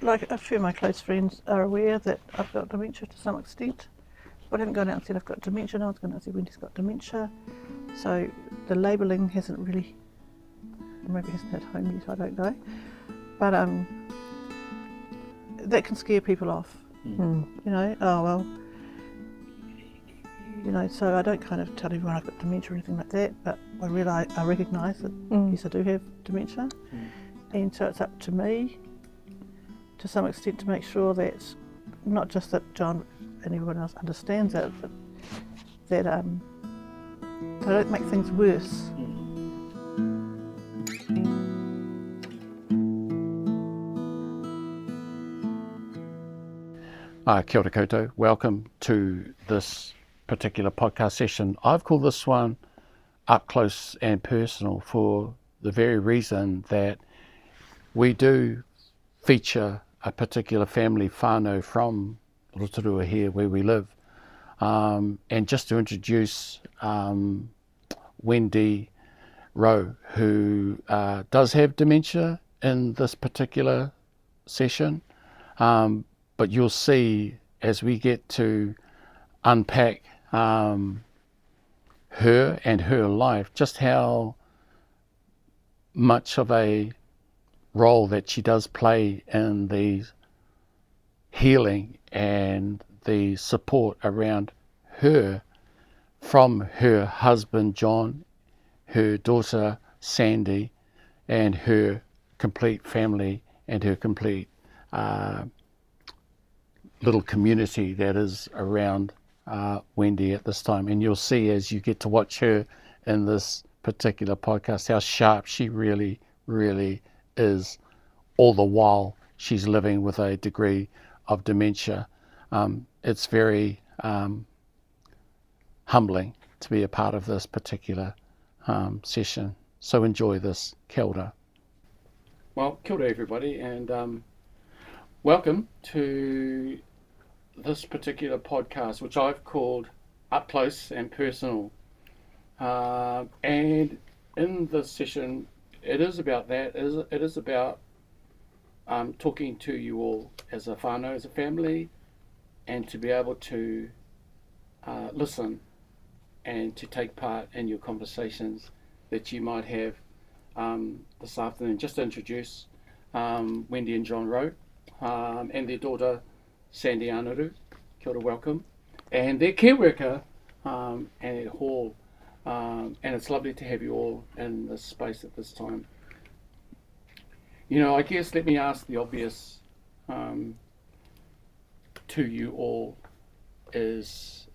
like a few of my close friends are aware that I've got dementia to some extent, but I haven't gone out and said I've got dementia. No one's gone out and said Wendy's got dementia. So the labelling hasn't really, maybe it hasn't hit home yet, I don't know. But that can scare people off. You know, oh well, you know, so I don't kind of tell everyone I've got dementia or anything like that, but I recognise that yes, I do have dementia, and so it's up to me to some extent to make sure that not just that John and everyone else understands it, but that I don't make things worse. Kia ora koutou. Welcome to this particular podcast session. I've called this one Up Close and Personal for the very reason that we do feature a particular family whānau from Rotorua here where we live. And just to introduce Wendy Rowe, who does have dementia in this particular session. But you'll see as we get to unpack her and her life, just how much of a role that she does play in the healing and the support around her from her husband John, her daughter Sandy, and her complete family and her complete little community that is around Wendy at this time. And you'll see as you get to watch her in this particular podcast how sharp she really, really is, all the while she's living with a degree of dementia. It's very humbling to be a part of this particular session. So enjoy this. Kia ora. Well, kia ora everybody, and welcome to this particular podcast, which I've called Up Close and Personal. And in this session, it is about that. It is about talking to you all as a whānau, as a family, and to be able to listen and to take part in your conversations that you might have this afternoon. Just to introduce Wendy and John Rowe and their daughter Sandy Anaru, kia ora, welcome, and their care worker Annie Hall, and it's lovely to have you all in this space at this time. You know, I guess let me ask the obvious to you all is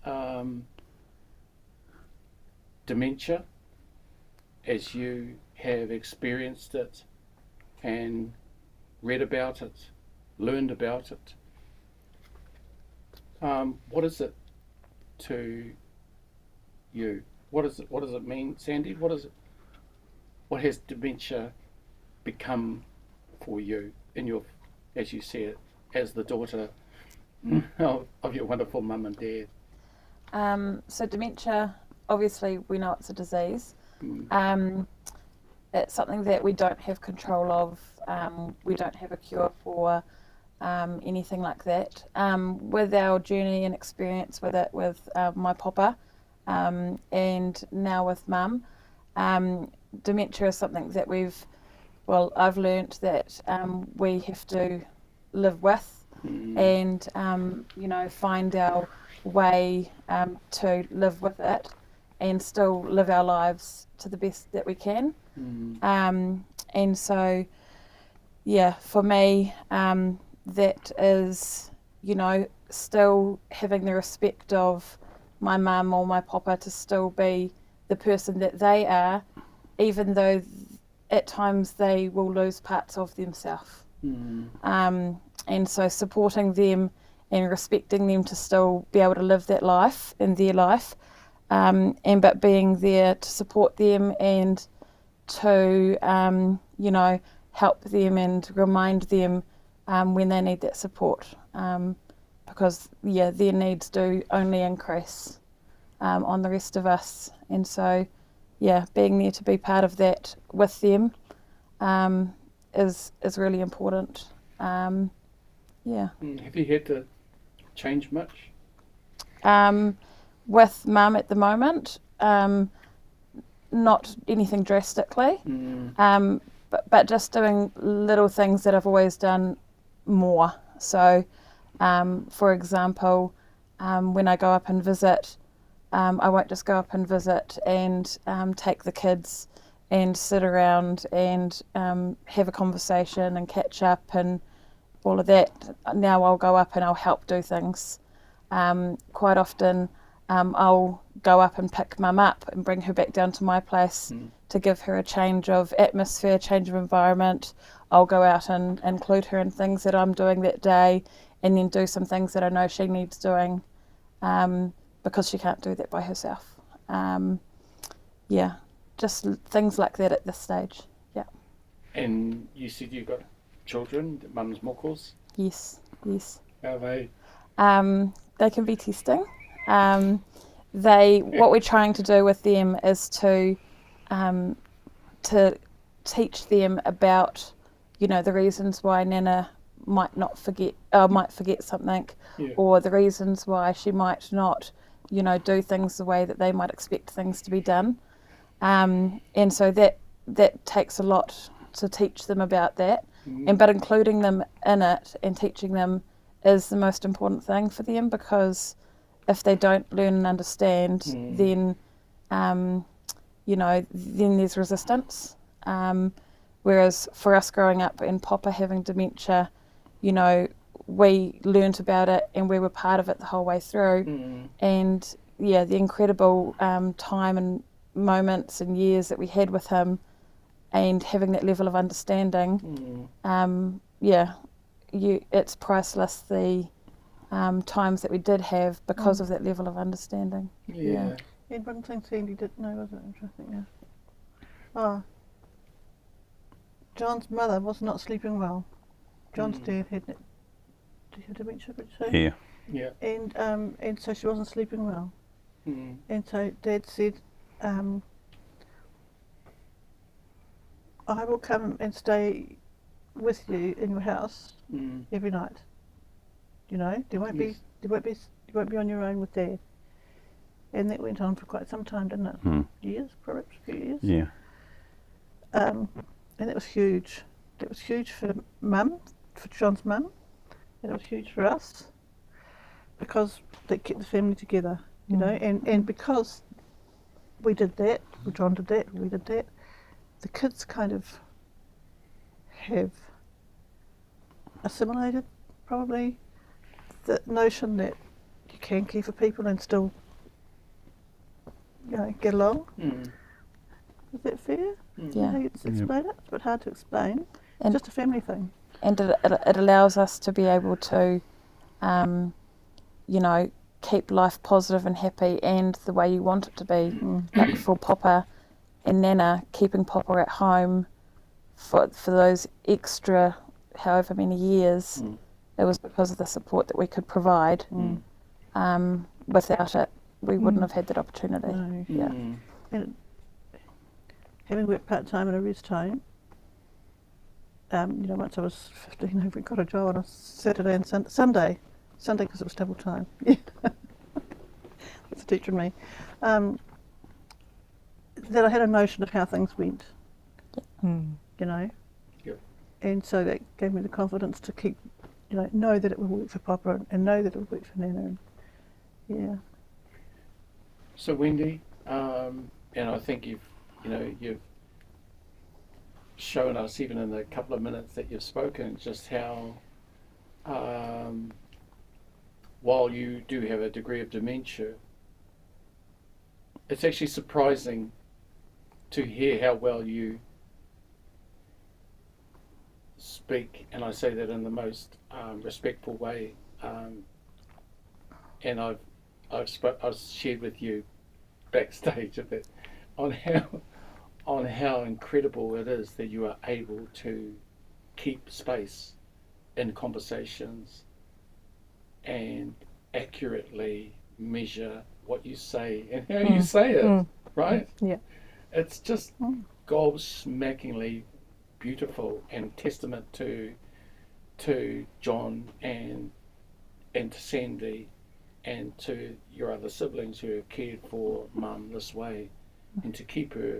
dementia, as you have experienced it and read about it, learned about it. What is it to you? What does it mean, Sandy? What has dementia become for you in your, as you see it, as the daughter of your wonderful mum and dad? So dementia, obviously we know it's a disease. It's something that we don't have control of. We don't have a cure for. Anything like that. With our journey and experience with it, with my papa and now with mum, dementia is something that I've learnt that we have to live with and, you know, find our way to live with it and still live our lives to the best that we can. And so, yeah, for me, that is, you know, still having the respect of my mum or my papa to still be the person that they are, even though at times they will lose parts of themselves. And so supporting them and respecting them to still be able to live that life in their life, but being there to support them and to, you know, help them and remind them when they need that support, because their needs do only increase on the rest of us, and so being there to be part of that with them is really important. Yeah. Have you had to change much? With mum at the moment, not anything drastically, but just doing little things that I've always done more. So, for example, when I go up and visit, I won't just go up and visit and take the kids and sit around and have a conversation and catch up and all of that. Now I'll go up and I'll help do things. Quite often I'll go up and pick mum up and bring her back down to my place to give her a change of atmosphere, change of environment. I'll go out and include her in things that I'm doing that day, and then do some things that I know she needs doing, because she can't do that by herself. Yeah, just things like that at this stage. Yeah. And you said you've got children, mum's mokos. Yes. How are they? They can be testing. What we're trying to do with them is to teach them about, the reasons why Nana might forget something, or the reasons why she might not, do things the way that they might expect things to be done. And so that takes a lot to teach them about that. But including them in it and teaching them is the most important thing for them, because if they don't learn and understand, then then there's resistance. Whereas for us growing up and Papa having dementia, we learnt about it and we were part of it the whole way through. And the incredible time and moments and years that we had with him, and having that level of understanding, it's priceless, the times that we did have because of that level of understanding. Yeah. And one thing Sandy didn't know, wasn't it? Interesting, yeah. John's mother was not sleeping well. John's dad had dementia, would you say? Yeah. And so she wasn't sleeping well. And so Dad said, I will come and stay with you in your house every night. You won't be on your own with Dad. And that went on for quite some time, didn't it? Years, perhaps a few years. Yeah. And that was huge. That was huge for Mum, for John's mum, and it was huge for us, because that kept the family together, and because we did that, John did that, we did that, the kids kind of have assimilated, probably, the notion that you can care for people and still, get along. Is that fair? Yeah. How you explain it? It's a bit hard to explain. It's And just a family thing. And it allows us to be able to, keep life positive and happy and the way you want it to be. Like for Papa and Nana, keeping Papa at home for those extra however many years, it was because of the support that we could provide. Without it, we wouldn't have had that opportunity. No. Yeah. And having worked part-time in a rest home, once I was 15, I got a job on a Saturday and Sunday because it was double time. Yeah, that's a teacher in me. That I had a notion of how things went. Yep. And so that gave me the confidence to keep, know that it would work for Papa and know that it would work for Nana. Yeah. So Wendy, and I think you've shown us, even in the couple of minutes that you've spoken, just how, while you do have a degree of dementia, it's actually surprising to hear how well you speak, and I say that in the most respectful way. And I've shared with you backstage a bit on how incredible it is that you are able to keep space in conversations and accurately measure what you say and how you say it, right? Yeah. It's just gobsmackingly beautiful and testament to to John and to Sandy and to your other siblings who have cared for Mum this way, and to keep her,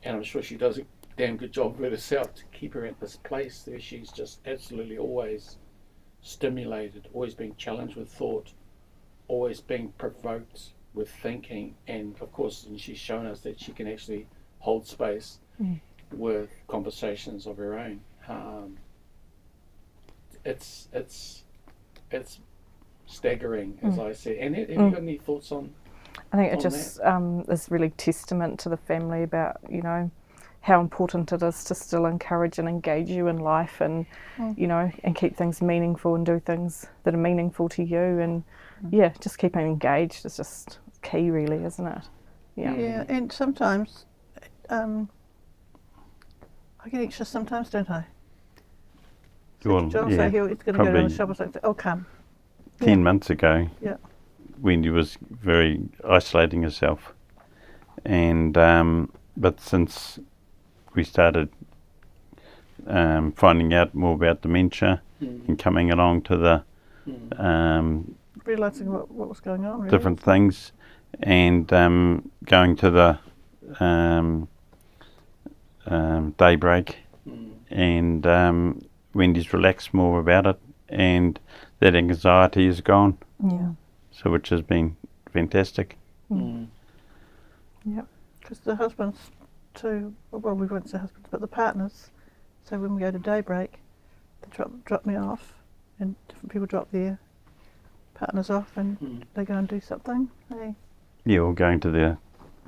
and I'm sure she does a damn good job with herself, to keep her at this place where she's just absolutely always stimulated, always being challenged with thought, always being provoked with thinking, and of course, and she's shown us that she can actually hold space with conversations of her own. It's staggering, as I said. And have you got any thoughts on? I think it just is really testament to the family about, you know, how important it is to still encourage and engage you in life, and you know, and keep things meaningful and do things that are meaningful to you, and yeah, just keeping engaged is just key, really, isn't it? Yeah, and sometimes I get anxious sometimes, don't I? Well, John yeah, say he's going to go down the shop or something. I'll come. 10 months ago, Yeah. Wendy was very isolating herself, and but since we started finding out more about dementia and coming along to the Realising what was going on, really. different things, and going to the daybreak, and Wendy's relaxed more about it, and that anxiety is gone. Yeah. So which has been fantastic. Yeah. Because the husbands too, well, we won't say husbands, but the partners, so when we go to daybreak, they drop me off, and different people drop their partners off, and they go and do something. Yeah, or going to the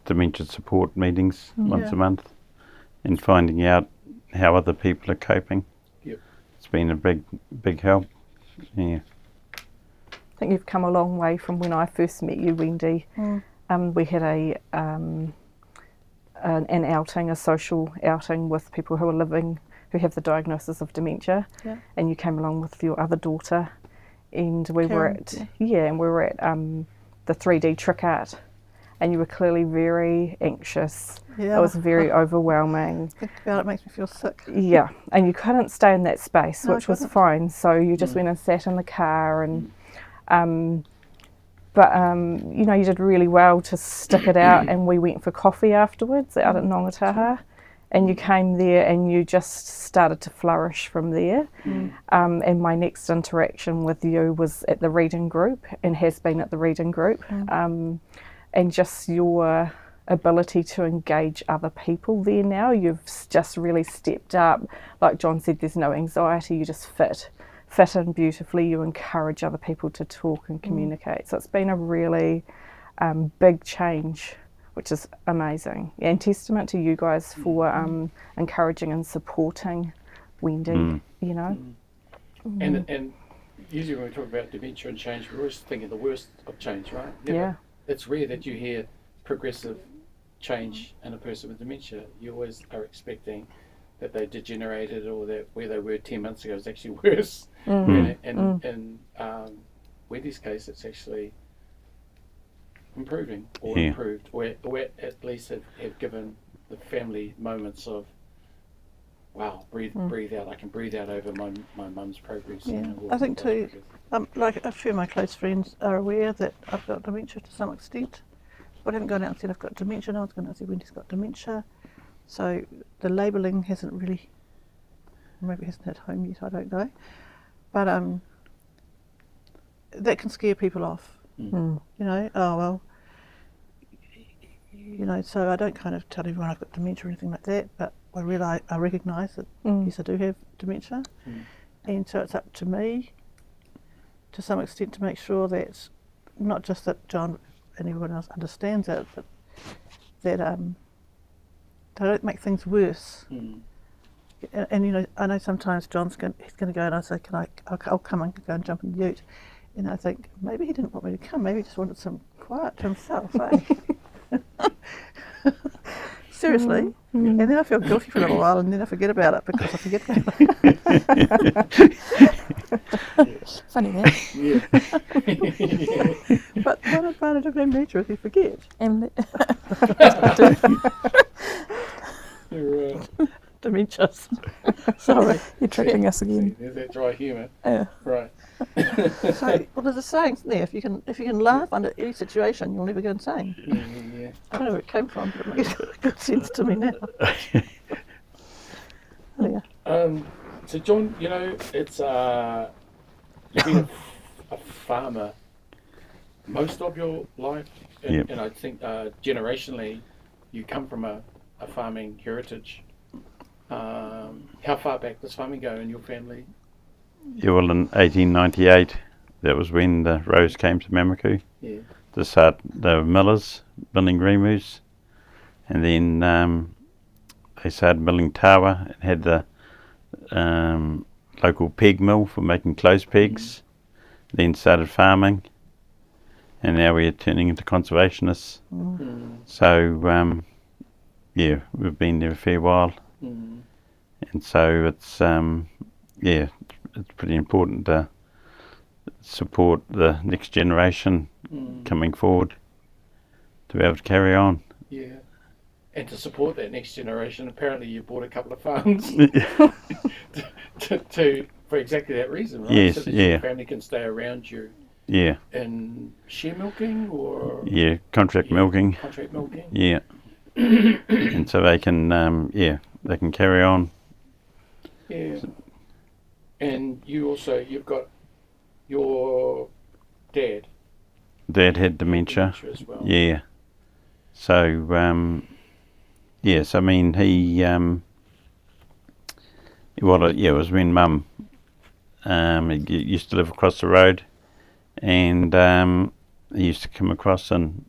dementia support meetings once Yeah. a month, and finding out how other people are coping. Yep. It's been a big help. Yeah. I think you've come a long way from when I first met you, Wendy. We had an outing, a social outing with people who have the diagnosis of dementia, and you came along with your other daughter, and we were at the 3D trick art, and you were clearly very anxious. Yeah. It was very overwhelming. Think about it makes me feel sick. Yeah, and you couldn't stay in that space, No, I which was couldn't. fine. So you just went and sat in the car, and you know, you did really well to stick it out. And we went for coffee afterwards out at Nongataha, and you came there, and you just started to flourish from there. And my next interaction with you was at the reading group, and has been at the reading group, and just your ability to engage other people there now. You've just really stepped up. Like John said, there's no anxiety, you just fit in beautifully. You encourage other people to talk and communicate. So it's been a really big change, which is amazing. And testament to you guys for encouraging and supporting Wendy, you know. And usually when we talk about dementia and change, we're always thinking the worst of change, right? Yeah. It's rare that you hear progressive change in a person with dementia. You always are expecting that they degenerated, or that where they were 10 months ago is actually worse. And in Wendy's case, it's actually improving, or improved, or at least have given the family moments of, wow, breathe out. I can breathe out over my mum's progress. Yeah, I think too, like a few of my close friends are aware that I've got dementia to some extent, but I haven't gone out and said I've got dementia. No one's gone out and said Wendy's got dementia. So the labelling hasn't really, maybe it hasn't hit home yet, I don't know. But that can scare people off. You know, oh well, you know, so I don't kind of tell everyone I've got dementia or anything like that, but I recognise that yes, I do have dementia, and so it's up to me to some extent to make sure that not just that John and everyone else understands it, but that they don't make things worse. And you know, I know sometimes he's going to go, and I say, I'll come and go and jump in the ute, and I think maybe he didn't want me to come, maybe he just wanted some quiet to himself, eh? Seriously. And then I feel guilty for a little while, and then I forget about it because I forget about it. Funny that. But one advantage of dementia is you forget. You're right. Dementias. Sorry. You're tricking us See, again. there's that dry humour. Yeah. Right. So, well, there's a saying isn't there, if you can laugh under any situation, you'll never go insane. Yeah. I don't know where it came from, but it makes good sense to me now. Oh, yeah. So John, it's you've been a farmer most of your life, and, Yep. and I think generationally, you come from a farming heritage. How far back does farming go in your family? Yeah, well, in 1898, that was when the Rose came to Mamaku. Yeah. They were millers, milling remus, and then they started milling tawa and had the local peg mill for making clothes pegs. Then started farming, and now we're turning into conservationists. So, yeah, we've been there a fair while, and so it's it's pretty important to support the next generation coming forward to be able to carry on. Yeah. And to support that next generation, apparently you bought a couple of farms for exactly that reason, right? Yes, so that yeah. your family can stay around you Yeah, in share milking or yeah, contract milking. contract milking. Yeah, and so they can they can carry on. Yeah. And you've got your dad. Dad had dementia. as well. Yeah. So yes, I mean he it was when Mum he used to live across the road, and he used to come across and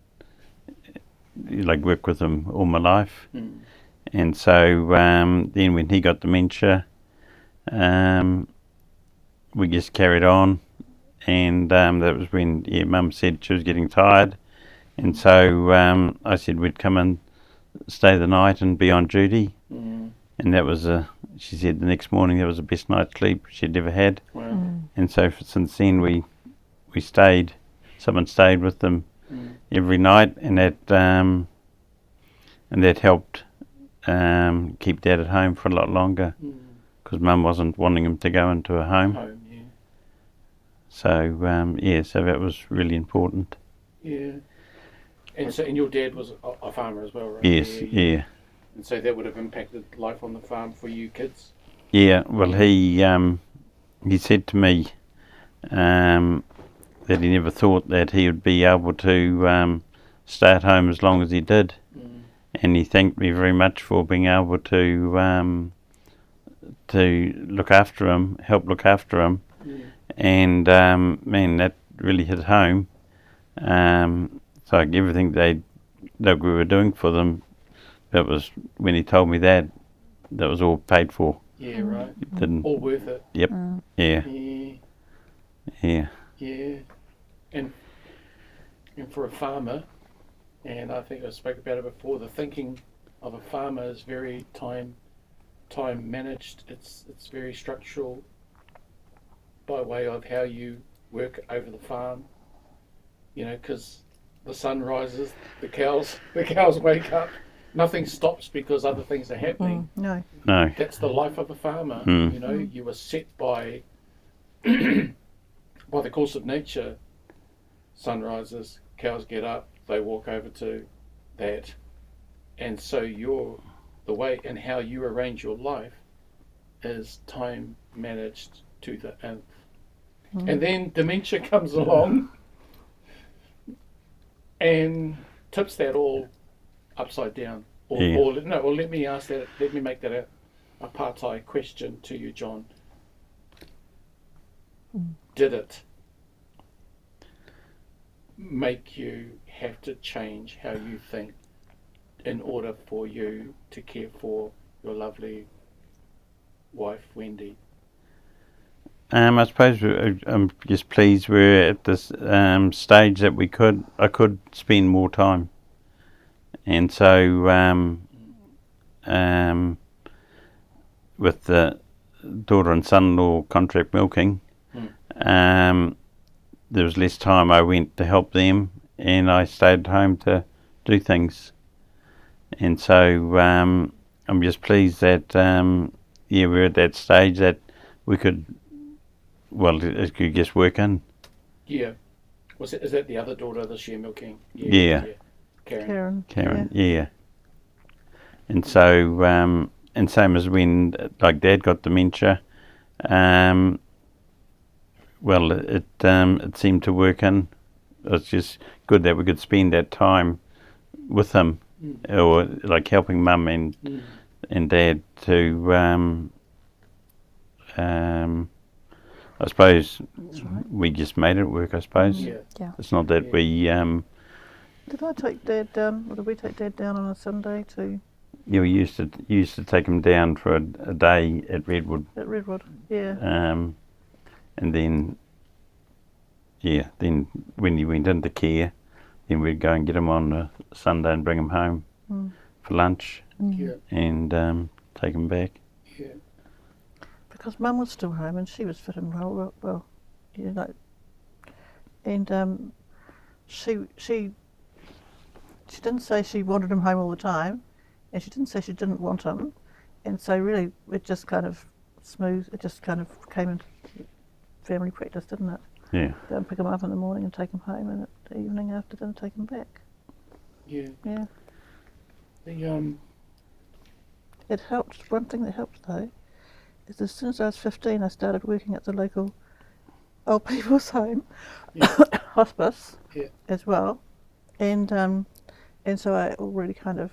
work with him all my life. And so then when he got dementia, we just carried on, and that was when Mum said she was getting tired, and so I said we'd come and stay the night and be on duty, and that was she said the next morning that was the best night's sleep she'd ever had. Wow. And so since then we stayed. Someone stayed with them every night, and that helped keep Dad at home for a lot longer, because Mum wasn't wanting him to go into a home. Home, yeah. So so that was really important. Yeah. And your dad was a farmer as well, right? Yes, yeah. And so that would have impacted life on the farm for you kids. Yeah, well, he said to me that he never thought that he would be able to stay at home as long as he did, and he thanked me very much for being able to look after him, help look after him, and man, that really hit home. So everything that we were doing for them, that was when he told me that was all paid for. Yeah, right. Didn't. All worth it. Yep. Yeah. Yeah. Yeah. Yeah. And for a farmer, and I think I spoke about it before, the thinking of a farmer is very time managed. It's very structural by way of how you work over the farm. Because the sun rises, the cows wake up. Nothing stops because other things are happening. No. No. That's the life of a farmer. You were set by by the course of nature. Sun rises, cows get up, they walk over to that, and so the way and how you arrange your life is time managed to the nth. And then dementia comes along and tips that all upside down. Or let me ask that. Let me make that a part-time question to you, John. Did it make you have to change how you think in order for you to care for your lovely wife, Wendy? I suppose I'm just pleased we're at this stage that I could spend more time, and so with the daughter and son-in-law contract milking, there was less time I went to help them, and I stayed at home to do things, and so I'm just pleased that we're at that stage that we could, it could just work in. Yeah. Is that the other daughter this year milking? Yeah. Karen. Yeah. And so, and same as when, like, Dad got dementia, it seemed to work in. It's just good that we could spend that time with him, or like helping Mum and Dad to, I suppose we just made it work, I suppose. Yeah. It's not that we... Did I take Dad down, or did we take Dad down on a Sunday to... Yeah, we used to take him down for a day at Redwood. At Redwood, yeah. And then when he went into care, then we'd go and get him on a Sunday and bring him home for lunch and take him back. Yeah. Because Mum was still home and she was fit and well, you know, and she didn't say she wanted him home all the time, and she didn't say she didn't want him, and so really it just kind of came into family practice, didn't it? Yeah. Go and pick him up in the morning and take him home, and at the evening after dinner take him back. Yeah. Yeah. It helped. One thing that helped though is as soon as I was 15, I started working at the local old people's home, hospice, as well, and so I already kind of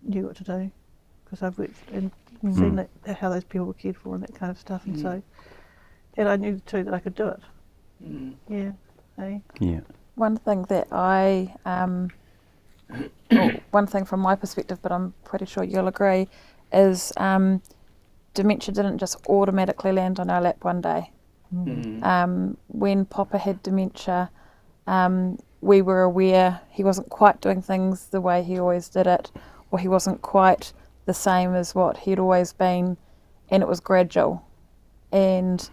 knew what to do because I've worked and seen how those people were cared for and that kind of stuff, and so, and I knew too that I could do it. Yeah. Hey. Yeah. One thing that one thing from my perspective, but I'm pretty sure you'll agree, is dementia didn't just automatically land on our lap one day. When Papa had dementia, we were aware he wasn't quite doing things the way he always did it, or he wasn't quite the same as what he'd always been, and it was gradual. And,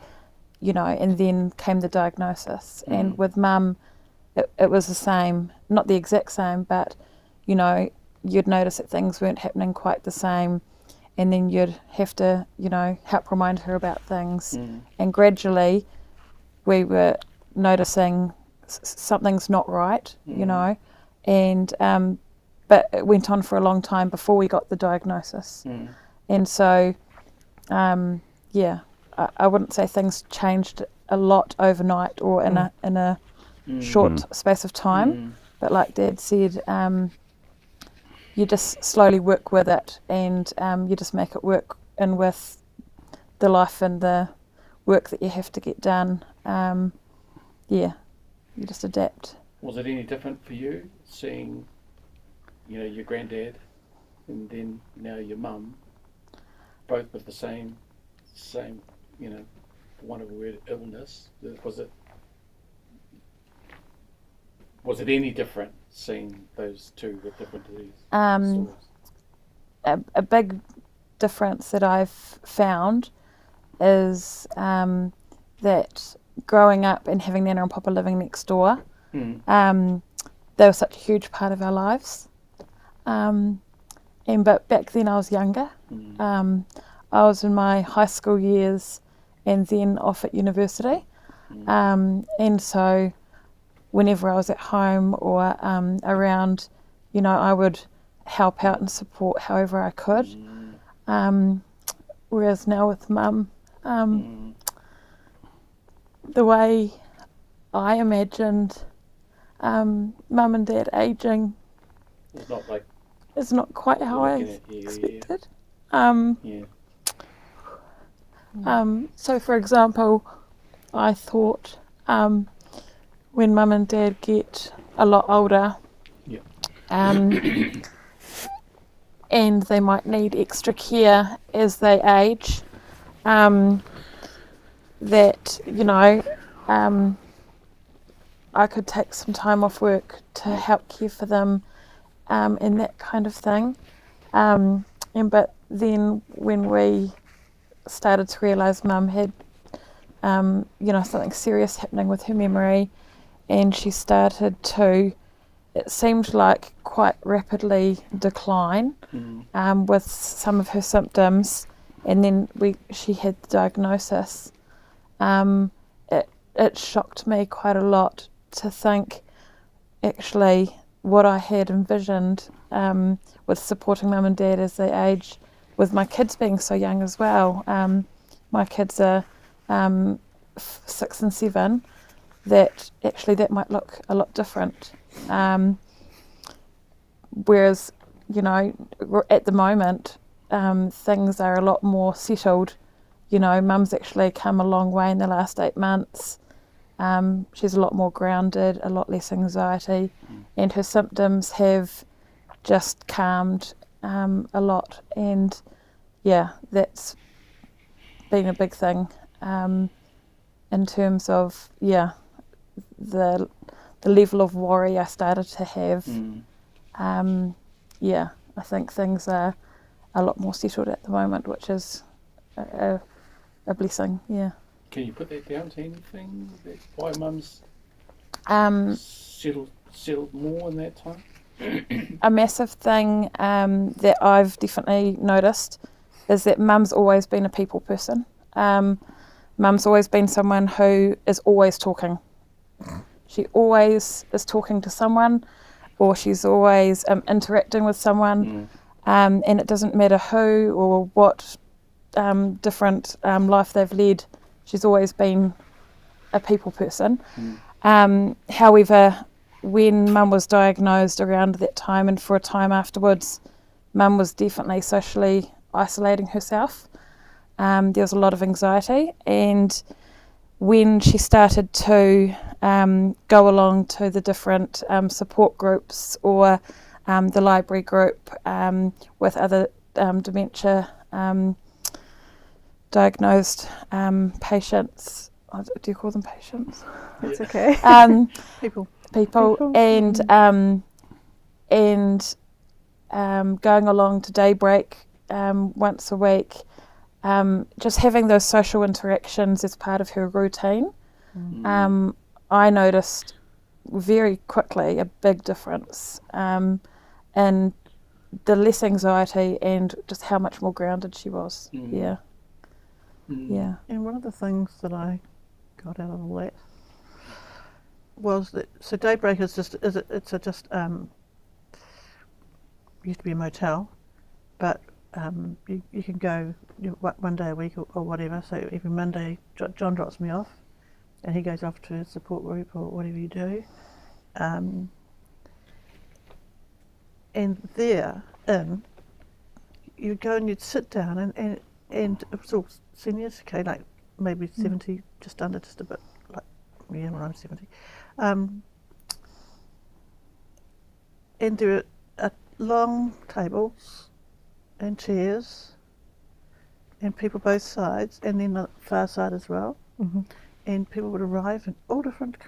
you know, and then came the diagnosis. And with Mum, it was the same, not the exact same, but, you know, you'd notice that things weren't happening quite the same, and then you'd have to, you know, help remind her about things. And gradually we were noticing something's not right, you know, and but it went on for a long time before we got the diagnosis. And so, I wouldn't say things changed a lot overnight or in a short space of time, but like Dad said, you just slowly work with it, and you just make it work in with the life and the work that you have to get done. You just adapt. Was it any different for you seeing, you know, your granddad and then now your mum, both with the same, you know, for want of a word, illness? Was it any different seeing those two with different disease stories? A big difference that I've found is that growing up and having Nana and Papa living next door, they were such a huge part of our lives. But back then I was younger. I was in my high school years and then off at university. And so whenever I was at home or around, you know, I would help out and support however I could. Whereas now with Mum, the way I imagined Mum and Dad ageing is not quite how I expected. So for example, I thought when Mum and Dad get a lot older, and they might need extra care as they age, that, you know, I could take some time off work to help care for them, and that kind of thing. But then when we started to realise Mum had, you know, something serious happening with her memory, and she started to, it seemed like, quite rapidly decline with some of her symptoms, and then she had the diagnosis, it shocked me quite a lot to think actually what I had envisioned with supporting mum and dad as they age, with my kids being so young as well. My kids are 6 and 7, that actually that might look a lot different. Whereas, you know, at the moment, things are a lot more settled. You know, mum's actually come a long way in the last 8 months. She's a lot more grounded, a lot less anxiety, and her symptoms have just calmed a lot. And yeah, that's been a big thing in terms of the level of worry I started to have. I think things are a lot more settled at the moment, which is a blessing. Yeah. Can you put that down to anything? That's why mum's settled more in that time? A massive thing that I've definitely noticed is that mum's always been a people person. Mum's always been someone who is always talking. She always is talking to someone, or she's always interacting with someone, and it doesn't matter who or what different life they've led. She's always been a people person. However, when mum was diagnosed around that time and for a time afterwards, mum was definitely socially isolating herself. There was a lot of anxiety, and when she started to go along to the different support groups or the library group with other dementia diagnosed patients. Do you call them patients? That's okay. People, and going along to daybreak once a week, just having those social interactions as part of her routine. I noticed very quickly a big difference in the less anxiety and just how much more grounded she was. Yeah. And one of the things that I got out of all that was that, so Daybreak is just used to be a motel, but you can go one day a week or whatever. So every Monday John drops me off and he goes off to a support group or whatever you do, and there you'd go and you'd sit down and it was all seniors, okay, like maybe 70, just a bit, like, yeah, when I'm 70. And there are long tables and chairs and people both sides, and then the far side as well. And people would arrive in all different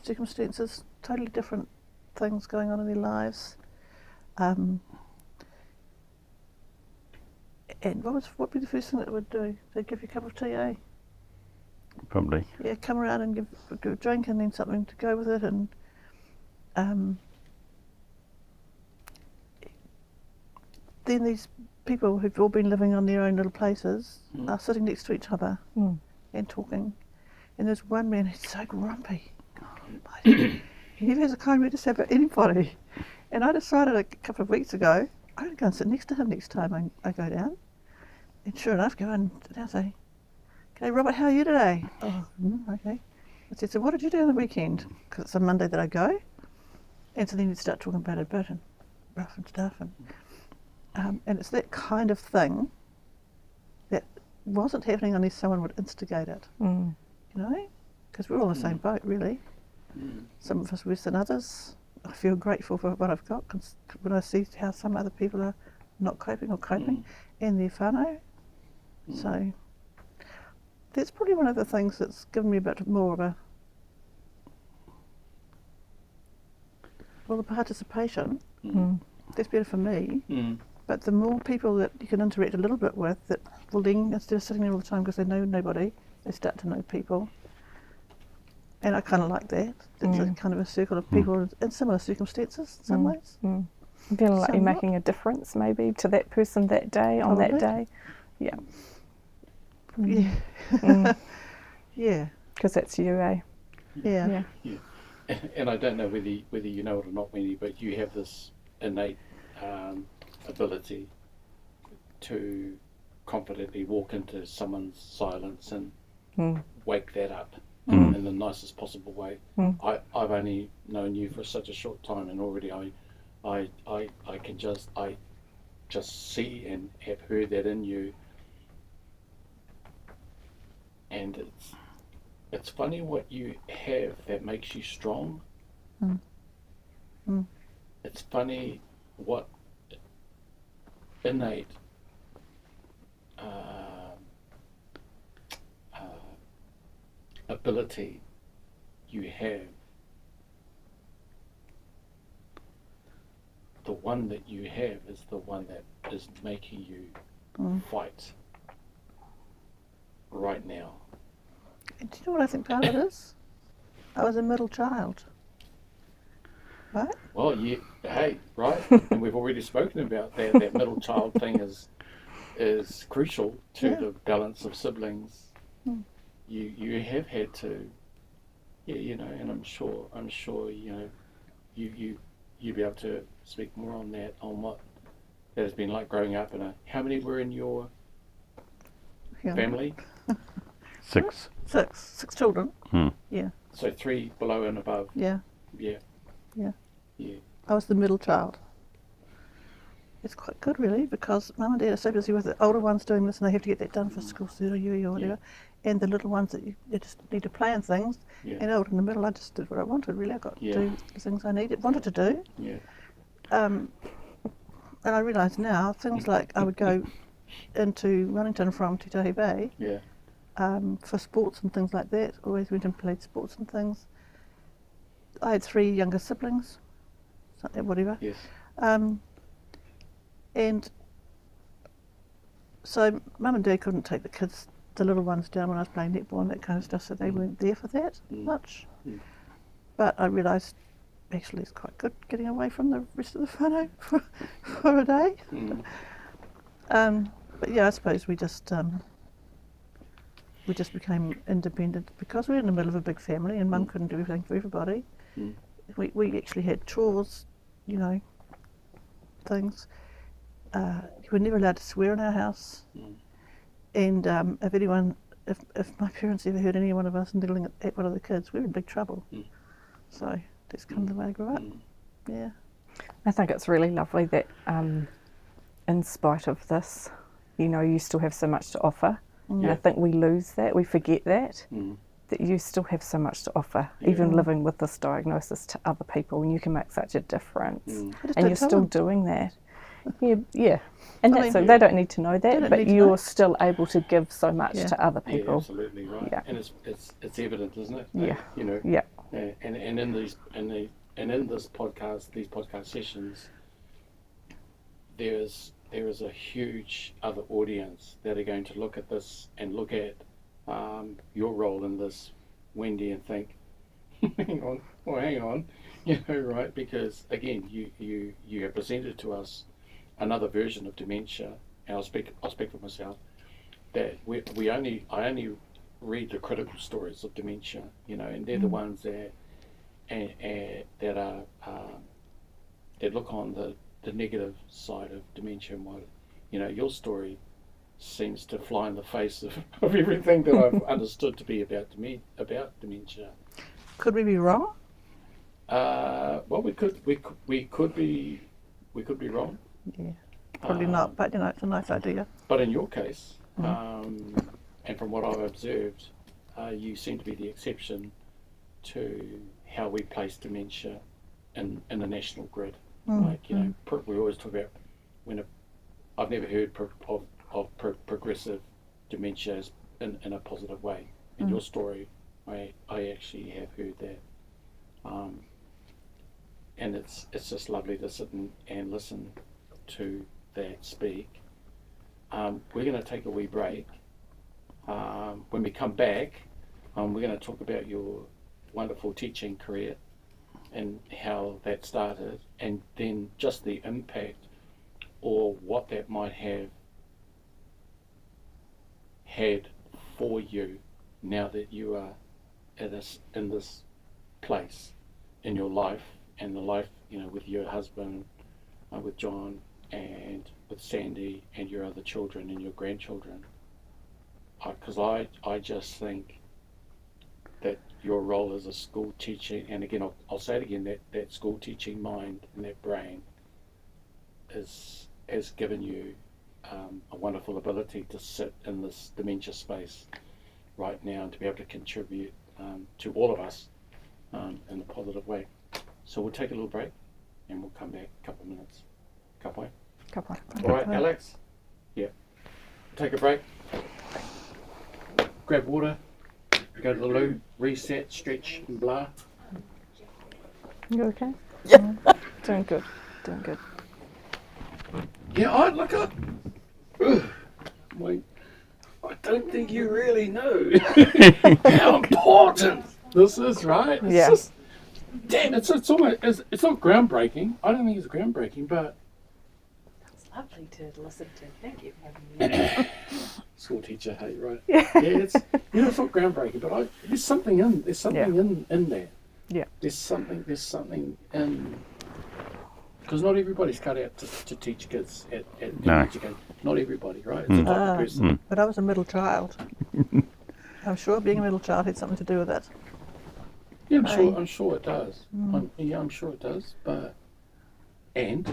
circumstances, totally different things going on in their lives. And what would be the first thing that it would do? They'd give you a cup of tea, eh? Probably. Yeah, come around and give a drink and then something to go with it, and then these people who've all been living on their own little places are sitting next to each other and talking. And there's one man who's so grumpy. He never has a kind word to say about anybody. And I decided a couple of weeks ago, I'm going to go and sit next to him next time I go down. And sure enough, go and sit down and say, "G'day Robert, how are you today?" "Oh, okay." I said, "So what did you do on the weekend?" Because it's a Monday that I go. And so then you'd start talking about it a bit and rough and stuff. And it's that kind of thing that wasn't happening unless someone would instigate it. You know? Because we're all in the same boat, really. Some of us worse than others. I feel grateful for what I've got when I see how some other people are not coping or coping and their whānau. So that's probably one of the things that's given me a bit more of the participation. That's better for me. But the more people that you can interact a little bit with, that will then, instead of sitting there all the time because they know nobody, they start to know people. And I kind of like that. It's a kind of a circle of people in similar circumstances in some ways. Feeling like you're making a difference maybe to that person that day, on that day. Yeah. Yeah. Mm. Yeah. Because that's you, eh? Yeah. Yeah. And I don't know whether you know it or not, Wendy, but you have this innate ability to confidently walk into someone's silence and wake that up in the nicest possible way. I've only known you for such a short time, and already I can just see and have heard that in you. And it's funny what you have that makes you strong. It's funny what innate ability you have. The one that you have is the one that is making you fight right now. And do you know what I think part of it is? I was a middle child. Right? Well, hey, right, and we've already spoken about that. That middle child thing is crucial to the balance of siblings. You have had to, and I'm sure you'd be able to speak more on that, on what that has been like growing up in a. How many were in your family? 6. Six children. Yeah. So 3 below and above. Yeah. Yeah. Yeah. Yeah. I was the middle child. It's quite good, really, because Mum and Dad are so busy with the older ones doing this and they have to get that done for school, or UE or whatever, and the little ones that you just need to play and things. And out in the middle, I just did what I wanted, really. I got to do the things I wanted to do. Yeah. And I realise now, things like I would go into Wellington from Te Tahi Bay for sports and things like that. Always went and played sports and things. I had 3 younger siblings, whatever. Yes. And so Mum and Dad couldn't take the little ones down when I was playing netball and that kind of stuff, so they weren't there for that much. But I realised actually it's quite good getting away from the rest of the whānau for a day. But yeah, I suppose we just became independent because we were in the middle of a big family and Mum couldn't do everything for everybody. We actually had chores, things. You were never allowed to swear in our house. And if my parents ever heard any one of us niggling at one of the kids, we were in big trouble. So that's kind of the way I grew up. Yeah. I think it's really lovely that in spite of this, you still have so much to offer. And I think we lose that, we forget that you still have so much to offer, even living with this diagnosis to other people, and you can make such a difference. And you're still doing that. Yeah. And they don't need to know that, but you're still able to give so much to other people. Yeah, absolutely right. Yeah. And it's evident, isn't it? Yeah. Yeah. And in these podcast sessions, there is a huge other audience that are going to look at this and look at your role in this, Wendy, and think, hang on, right? Because again, you have presented to us another version of dementia, and I'll speak for myself. That I only read the critical stories of dementia, and they're the ones that that look on the negative side of dementia, and what your story seems to fly in the face of everything that I've understood to be about dementia. Could we be wrong? Well, we could be wrong. Yeah, probably not. But it's a nice idea. But in your case, and from what I've observed, you seem to be the exception to how we place dementia in the national grid. We always talk about I've never heard of progressive dementia in a positive way. In your story, I actually have heard that, and it's just lovely to sit and listen to that speak. We're going to take a wee break. When we come back, we're going to talk about your wonderful teaching career and how that started, and then just the impact or what that might have had for you now that you are in this place in your life, and the life, with your husband, with John, and with Sandy, and your other children and your grandchildren? Because I just think that your role as a school teacher, and again, I'll say it again, that school teaching mind and that brain has given you a wonderful ability to sit in this dementia space right now and to be able to contribute to all of us in a positive way. So we'll take a little break and we'll come back a couple of minutes. Couple. All right, Alex? Yeah. Take a break. Grab water. Go to the loo. Reset, stretch, and blah. You okay? Yeah. Doing good. Yeah, I don't think you really know how important this is, right? Yeah. It's not groundbreaking. I don't think it's groundbreaking, but It's lovely to listen to. Thank you for having me. school teacher, hey, right? Yeah, it's not groundbreaking, but there's something in there. Yeah. There's something in, because not everybody's cut out to teach kids at education. Not everybody, right? It's a type of person. But I was a middle child. I'm sure being a middle child had something to do with it. Yeah, I'm sure it does. I'm sure it does. But and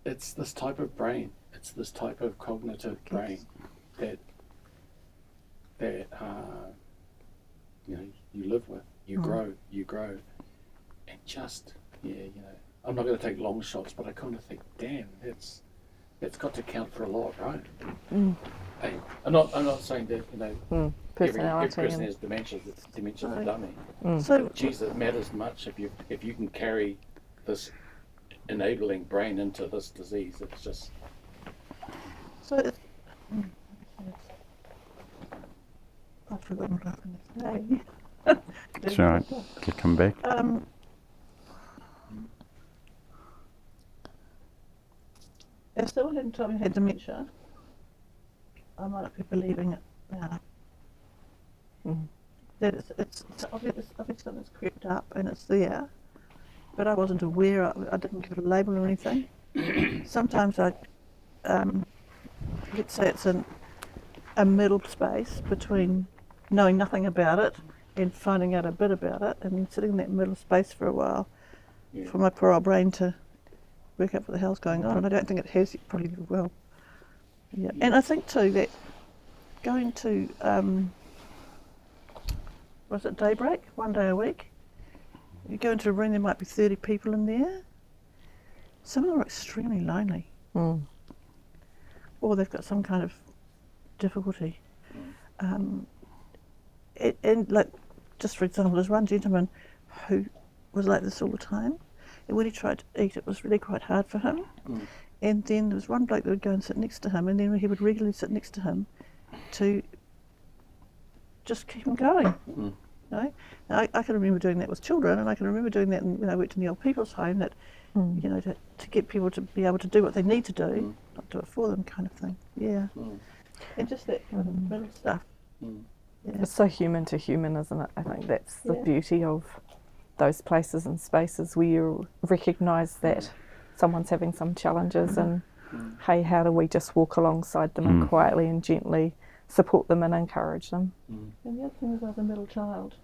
it's this type of brain. It's this type of cognitive brain that you live with. You grow, and just I'm not going to take long shots, but I kind of think, damn, that's got to count for a lot, right? Hey, I'm not saying that every person has dementia. Dementia's a dummy. So, Geez, it matters much if you can carry this enabling brain into this disease. It's just I've forgotten what I was going to say. That's all right. Can come back. If someone hadn't told me I had dementia, I might not be believing it now. That it's obvious something's crept up and it's there, but I wasn't aware. I didn't give it a label or anything. Sometimes let's say it's in a middle space between knowing nothing about it and finding out a bit about it, and sitting in that middle space for a while for my poor old brain to work out what the hell's going on. And I don't think it has yet, probably will. Yeah, and I think too that going to was it daybreak, one day a week? You go into a room, there might be 30 people in there. Some of them are extremely lonely, or they've got some kind of difficulty. And like, just for example, there's one gentleman who was like this all the time, and when he tried to eat, it was really quite hard for him. And then there was one bloke that would go and sit next to him, and then he would regularly sit next to him to just keep him going. Now, I can remember doing that with children, and I can remember doing that when I worked in the old people's home, that to get people to be able to do what they need to do, not do it for them, kind of thing. Yeah, and just that kind of little stuff. Yeah. It's so human to human, isn't it? I think that's the beauty of those places and spaces where you recognise that someone's having some challenges, and hey, how do we just walk alongside them and quietly and gently support them and encourage them. And the other thing is, I was a middle child,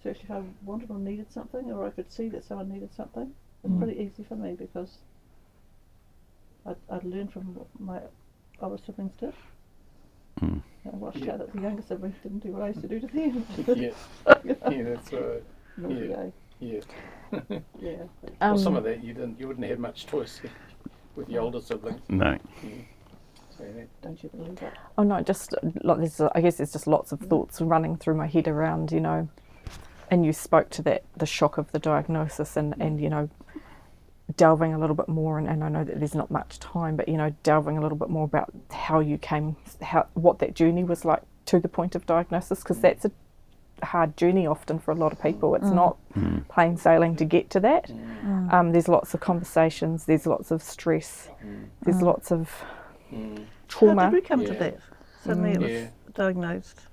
so actually if I wanted or needed something, or I could see that someone needed something, it was pretty easy for me, because I'd learned from what my older siblings did. I watched out that the younger siblings didn't do what I used to do to them. That's right. Yeah. Well, some of that you wouldn't have much choice with your older siblings. No. Don't you believe that? Oh no, just like I guess there's just lots of thoughts running through my head around, and you spoke to that, the shock of the diagnosis, and delving a little bit more, and I know that there's not much time, but delving a little bit more about how you came, what that journey was like to the point of diagnosis, because that's hard journey often for a lot of people. It's not plain sailing to get to that. There's lots of conversations, there's lots of stress, there's lots of trauma. How did we come to Yeah. that? Suddenly it was Yeah. diagnosed.